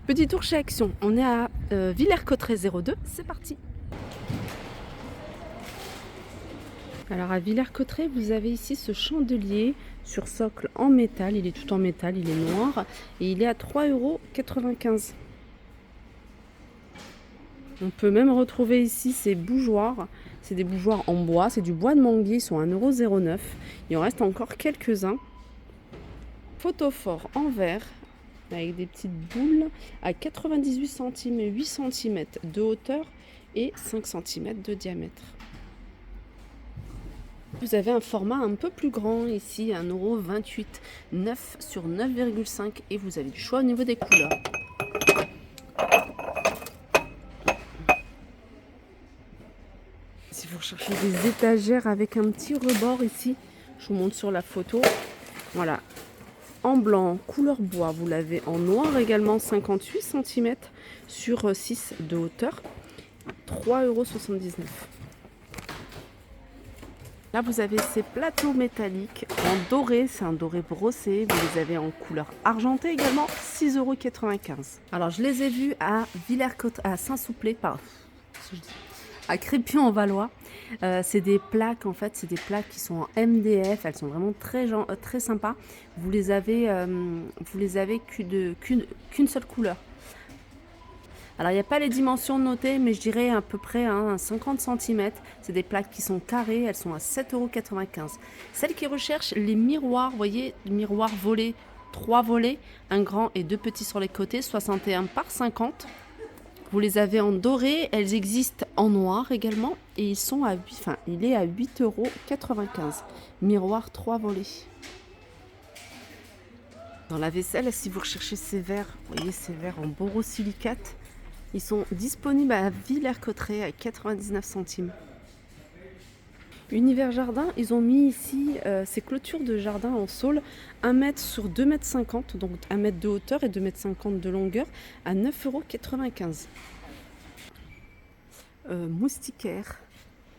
Petit tour chez Action, on est à Villers-Cotterêts 02, c'est parti. Alors à Villers-Cotterêts, vous avez ici ce chandelier sur socle en métal, il est tout en métal, il est noir et il est à 3,95 €. On peut même retrouver ici ces bougeoirs, c'est des bougeoirs en bois, c'est du bois de manguier, ils sont à 1,09 €. Il en reste encore quelques-uns. Photophore en verre avec des petites boules à 98 centimes, 8 cm de hauteur et 5 cm de diamètre. Vous avez un format un peu plus grand ici, 1,28 €, 9 sur 9,5 et vous avez du choix au niveau des couleurs. Si vous recherchez des étagères avec un petit rebord ici, je vous montre sur la photo. Voilà, en blanc, couleur bois, vous l'avez en noir également, 58 cm sur 6 de hauteur, 3,79 €. Là, vous avez ces plateaux métalliques en doré, c'est un doré brossé. Vous les avez en couleur argentée également, 6,95 €. Alors, je les ai vus à Villers-Cotterêts, à Saint-Souplé, à Crépy-en-Valois. C'est des plaques, en fait, c'est des plaques qui sont en MDF. Elles sont vraiment très sympas. Vous les avez qu'une seule couleur. Alors, il n'y a pas les dimensions notées, mais je dirais à peu près 50 cm. C'est des plaques qui sont carrées, elles sont à 7,95 €. Celles qui recherchent les miroirs, vous voyez, miroirs volets, 3 volets, un grand et 2 petits sur les côtés, 61 par 50. Vous les avez en doré, elles existent en noir également, et ils sont il est à 8,95 €. Miroir 3 volets. Dans la vaisselle, si vous recherchez ces verres, vous voyez ces verres en borosilicate, ils sont disponibles à Villers-Cotterêts à 99 centimes. Univers Jardin, ils ont mis ici ces clôtures de jardin en saule, 1 mètre sur 2,50 m, donc 1 mètre de hauteur et 2,50 m de longueur, à 9,95 €.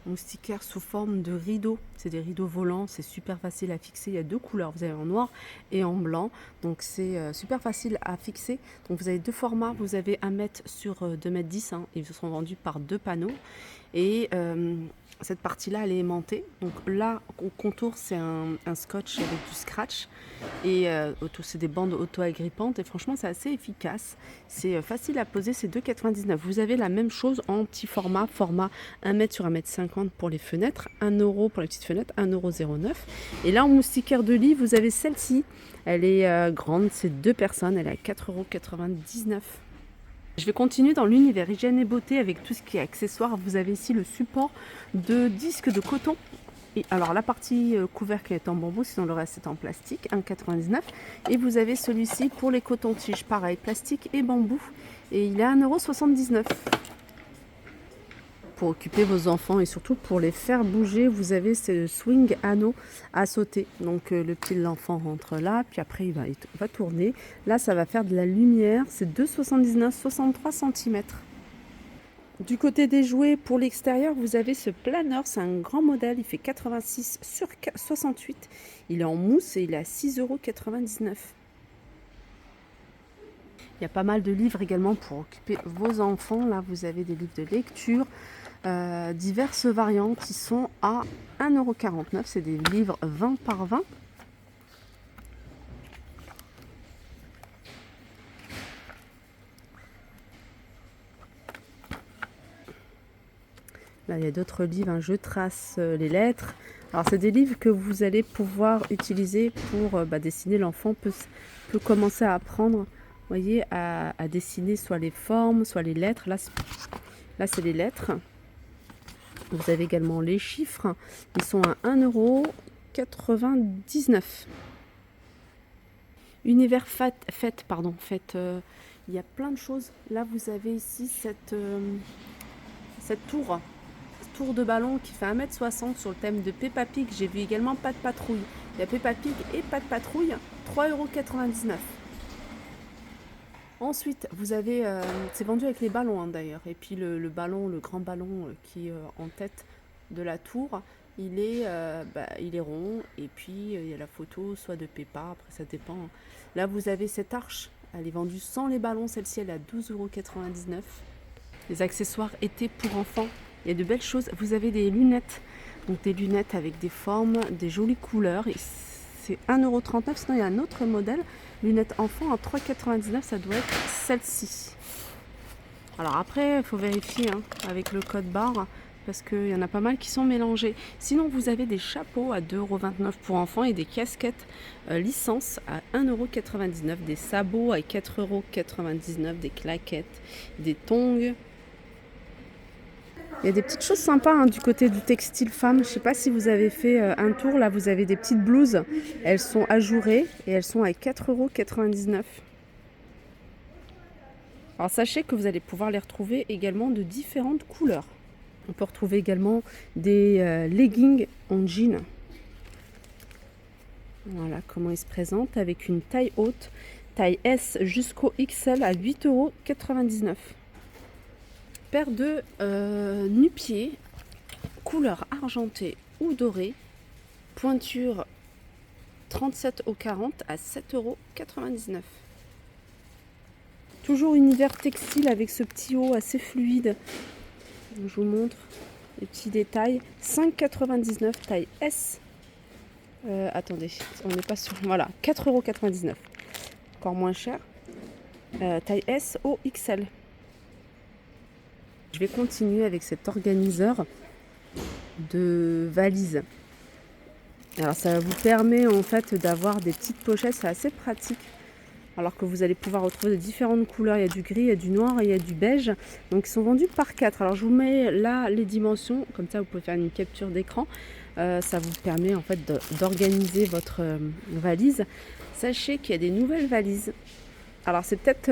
Moustiquaire sous forme de rideau. C'est des rideaux volants, c'est super facile à fixer. Il y a 2 couleurs, vous avez en noir et en blanc. Donc c'est super facile à fixer. Donc vous avez 2 formats, vous avez 1 mètre sur 2,10 m. Ils sont vendus par 2 panneaux. Et cette partie-là, elle est aimantée. Donc là, au contour, c'est un scotch avec du scratch. Et c'est des bandes auto-agrippantes. Et franchement, c'est assez efficace. C'est facile à poser, c'est 2,99 €. Vous avez la même chose en petit format 1 mètre sur 1,50 m pour les fenêtres, 1 € pour les petites fenêtres, 1,09 €. Et là, en moustiquaire de lit, vous avez celle-ci. Elle est grande, c'est 2 personnes. Elle est à 4,99 €. Je vais continuer dans l'univers hygiène et beauté avec tout ce qui est accessoires. Vous avez ici le support de disques de coton. Et alors la partie couvercle est en bambou, sinon le reste est en plastique, 1,99 €. Et vous avez celui-ci pour les cotons-tiges, pareil, plastique et bambou. Et il est à 1,79 €. Pour occuper vos enfants et surtout pour les faire bouger, vous avez ce swing anneau à sauter. Donc le pied de l'enfant rentre là, puis après il va tourner. Là, ça va faire de la lumière. C'est 2,79 €, 63 cm. Du côté des jouets, pour l'extérieur, vous avez ce planeur. C'est un grand modèle. Il fait 86 sur 68. Il est en mousse et il est à 6,99 €. Il y a pas mal de livres également pour occuper vos enfants. Là, vous avez des livres de lecture, diverses variantes qui sont à 1,49 €. C'est des livres 20 par 20. Là, il y a d'autres livres, Je trace les lettres. Alors, c'est des livres que vous allez pouvoir utiliser pour dessiner. L'enfant peut commencer à apprendre, voyez, à dessiner soit les formes, soit les lettres. Là, c'est les lettres. Vous avez également les chiffres. Ils sont à 1,99 €. Univers fête. Il y a plein de choses. Là, vous avez ici cette tour de ballon qui fait 1,60 m sur le thème de Peppa Pig. J'ai vu également Pat' Patrouille. Il y a Peppa Pig et Pat' Patrouille, 3,99 €. Ensuite, vous avez, c'est vendu avec les ballons d'ailleurs. Et puis le grand ballon qui est en tête de la tour, il est rond. Et puis il y a la photo soit de Peppa, après ça dépend. Là, vous avez cette arche Elle est vendue sans les ballons, celle-ci elle est à 12,99 €. Les accessoires été pour enfants, il y a de belles choses. Vous avez des lunettes, donc des lunettes avec des formes, des jolies couleurs. Et c'est 1,39 €, sinon il y a un autre modèle. Lunettes enfants en 3,99 €, ça doit être celle-ci. Alors après, il faut vérifier avec le code barre, parce qu'il y en a pas mal qui sont mélangés. Sinon, vous avez des chapeaux à 2,29 € pour enfants et des casquettes licence à 1,99 €, des sabots à 4,99 €, des claquettes, des tongs. Il y a des petites choses sympas du côté du textile femme. Je ne sais pas si vous avez fait un tour. Là, vous avez des petites blouses. Elles sont ajourées et elles sont à 4,99 €. Alors sachez que vous allez pouvoir les retrouver également de différentes couleurs. On peut retrouver également des leggings en jean. Voilà comment ils se présentent avec une taille haute, taille S jusqu'au XL à 8,99 €. Paire de nu-pieds, couleur argentée ou dorée, pointure 37 au 40 à 7,99 €. Toujours univers textile avec ce petit haut assez fluide. Je vous montre les petits détails. 5,99 € taille S. Attendez, on n'est pas sûr. Voilà, 4,99 €. Encore moins cher. Taille S au XL. Je vais continuer avec cet organiseur de valises. Alors ça vous permet en fait d'avoir des petites pochettes, c'est assez pratique. Alors que vous allez pouvoir retrouver de différentes couleurs. Il y a du gris, il y a du noir et il y a du beige. Donc ils sont vendus par 4. Alors je vous mets là les dimensions, comme ça vous pouvez faire une capture d'écran. Ça vous permet en fait d'organiser votre valise. Sachez qu'il y a des nouvelles valises. Alors c'est peut-être...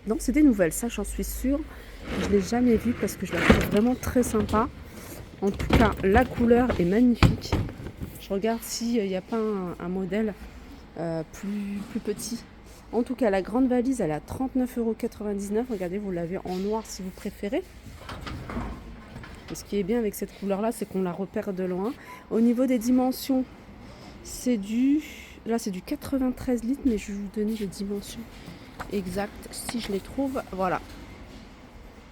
Non, c'est des nouvelles, ça j'en suis sûre. Je ne l'ai jamais vue parce que je la trouve vraiment très sympa. En tout cas, la couleur est magnifique. Je regarde s'il n'y a pas un modèle plus petit. En tout cas, la grande valise, elle est à 39,99 €. Regardez, vous l'avez en noir si vous préférez. Et ce qui est bien avec cette couleur-là, c'est qu'on la repère de loin. Au niveau des dimensions, c'est du 93 litres, mais je vais vous donner les dimensions exactes si je les trouve. Voilà.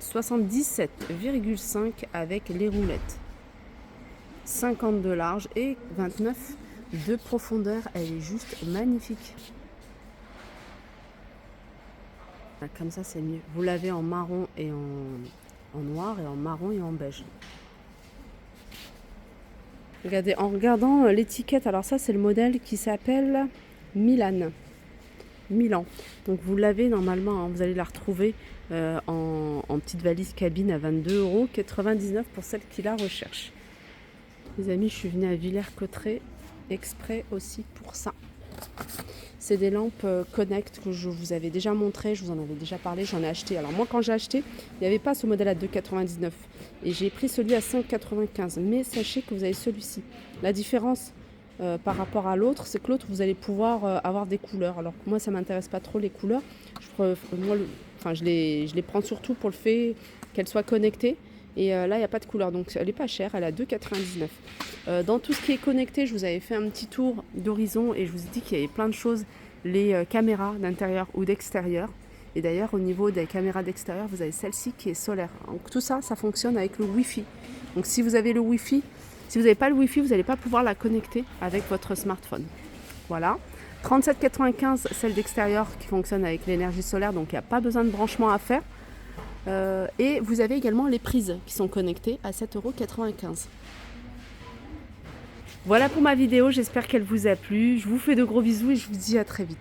77,5 avec les roulettes. 50 de large et 29 de profondeur. Elle est juste magnifique. Comme ça, c'est mieux. Vous l'avez en marron et en noir et en marron et en beige. Regardez, en regardant l'étiquette, alors ça, c'est le modèle qui s'appelle Milan. Donc vous l'avez normalement, vous allez la retrouver en petite valise cabine à 22,99 € pour celle qui la recherche. Les amis, je suis venue à Villers-Cotterêts exprès aussi pour ça. C'est des lampes Connect que je vous avais déjà montré, je vous en avais déjà parlé, j'en ai acheté. Alors moi quand j'ai acheté, il n'y avait pas ce modèle à 2,99 € et j'ai pris celui à 5,95 €. Mais sachez que vous avez celui-ci. La différence par rapport à l'autre, c'est que l'autre vous allez pouvoir avoir des couleurs. Alors que moi ça m'intéresse pas trop les couleurs. Je les prends surtout pour le fait qu'elles soient connectées. Et là, il n'y a pas de couleur, donc elle n'est pas chère, elle est à 2,99 €. Dans tout ce qui est connecté, je vous avais fait un petit tour d'horizon et je vous ai dit qu'il y avait plein de choses, les caméras d'intérieur ou d'extérieur. Et d'ailleurs, au niveau des caméras d'extérieur, vous avez celle-ci qui est solaire. Donc tout ça, ça fonctionne avec le Wi-Fi. Donc si vous avez le Wi-Fi, si vous n'avez pas le Wi-Fi, vous n'allez pas pouvoir la connecter avec votre smartphone. Voilà. 37,95 € celle d'extérieur qui fonctionne avec l'énergie solaire, donc il n'y a pas besoin de branchement à faire. Et vous avez également les prises qui sont connectées à 7,95 €. Voilà pour ma vidéo, j'espère qu'elle vous a plu. Je vous fais de gros bisous et je vous dis à très vite.